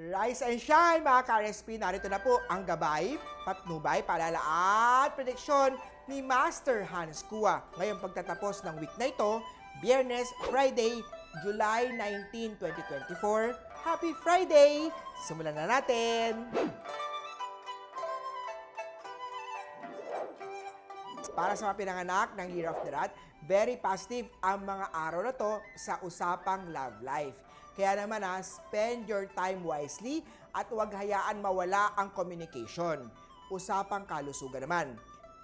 Rise and shine mga ka-RSP, narito na po ang gabay, patnubay, paalala at prediksyon ni Master Hans Kua. Ngayong pagtatapos ng week na ito, Biyernes, Friday, July 19, 2024. Happy Friday! Simulan na natin! Para sa mga pinanganak ng Year of the Rat, very positive ang mga araw na to sa usapang love life. Kaya naman spend your time wisely at huwag hayaan mawala ang communication. Usapang kalusugan naman.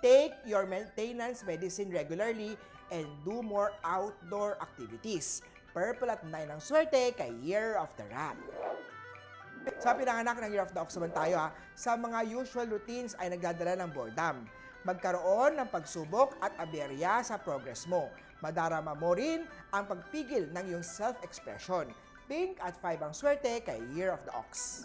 Take your maintenance medicine regularly and do more outdoor activities. Purple at 9 ang swerte kay Year of the Rat. Sa pinanganak ng Year of the Ox naman tayo, sa mga usual routines ay nagdadala ng boredom. Magkaroon ng pagsubok at aberya sa progress mo. Madarama mo rin ang pagpigil ng iyong self-expression. Pink at 5 ang swerte kay Year of the Ox.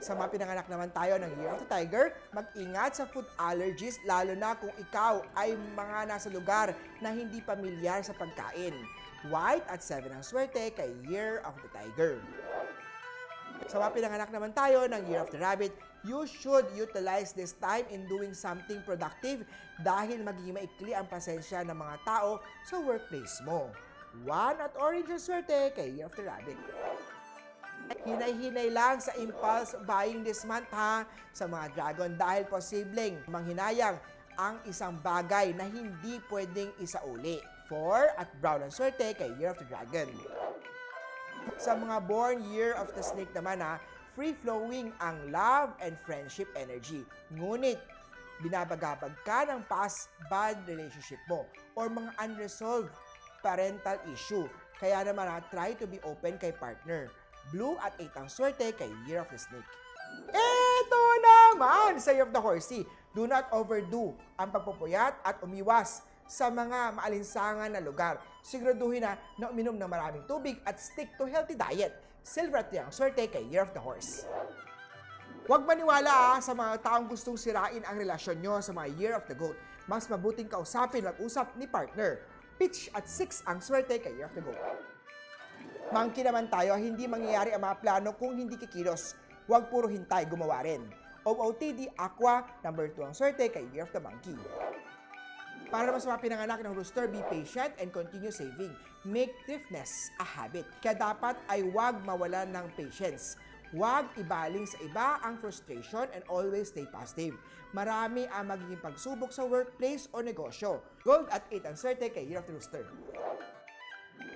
Sa mga pinanganak naman tayo ng Year of the Tiger, mag-ingat sa food allergies lalo na kung ikaw ay mga nasa lugar na hindi pamilyar sa pagkain. White at 7 ang swerte kay Year of the Tiger. Sa mga pinanganak naman tayo ng Year of the Rabbit, you should utilize this time in doing something productive dahil magiging maikli ang pasensya ng mga tao sa workplace mo. 1 at orange ang swerte kay Year of the Rabbit. Hinay-hinay lang sa impulse buying this month sa mga dragon dahil posibleng manghinayang ang isang bagay na hindi pwedeng isauli. 4 at brown ang swerte kay Year of the Dragon. Sa mga born Year of the Snake naman free-flowing ang love and friendship energy. Ngunit, binabagabag ka ng past bad relationship mo or mga unresolved parental issue. Kaya naman try to be open kay partner. Blue at 8 ang swerte kay Year of the Snake. Ito naman sa Year of the Horsey. Do not overdo ang pagpupuyat at umiwas sa mga maalinsangan na lugar. Siguraduhin na uminom ng maraming tubig at stick to healthy diet. Silver at 3 ang swerte kay Year of the Horse. Huwag maniwala sa mga taong gustong sirain ang relasyon nyo sa mga Year of the Goat. Mas mabuting kausapin mag-usap ni partner. Pitch at 6 ang swerte kay Year of the Goat. Monkey naman tayo, hindi mangyayari ang mga plano kung hindi kikilos. Huwag puro hintay, gumawa rin. OOTD Aqua, number 2 ang swerte kay Year of the Monkey. Para naman sa mga pinanganak ng Rooster, be patient and continue saving. Make thriftiness a habit. Kaya dapat ay huwag mawalan ng patience. Huwag ibaling sa iba ang frustration and always stay positive. Marami ang magiging pagsubok sa workplace o negosyo. Gold at 8 ang swerte kay Year of the Rooster.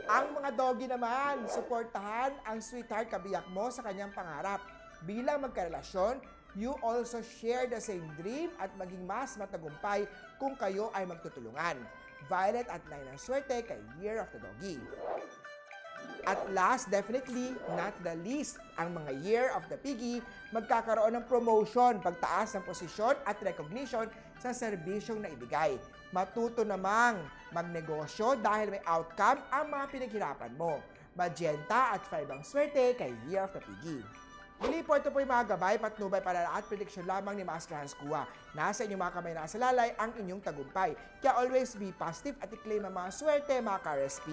Ang mga doggy naman, suportahan ang sweetheart kabiyak mo sa kanyang pangarap. Bilang magkarelasyon, you also share the same dream at maging mas matagumpay kung kayo ay magtutulungan. Violet at 9 ang swerte kay Year of the Doggy. At last, definitely not the least, ang mga Year of the Piggy magkakaroon ng promotion, pagtaas ng posisyon at recognition sa serbisyong na ibigay. Matuto namang magnegosyo dahil may outcome ang mga pinaghirapan mo. Magenta at 5 ang swerte kay Year of the Piggy. Muli po, ito po yung mga gabay, patnubay, paalala at prediksyon lamang ni Master Hans Kua. Nasa inyong mga kamay, nasa lalay ang inyong tagumpay. Kaya always be positive at i-claim ang mga swerte, mga ka-RSP.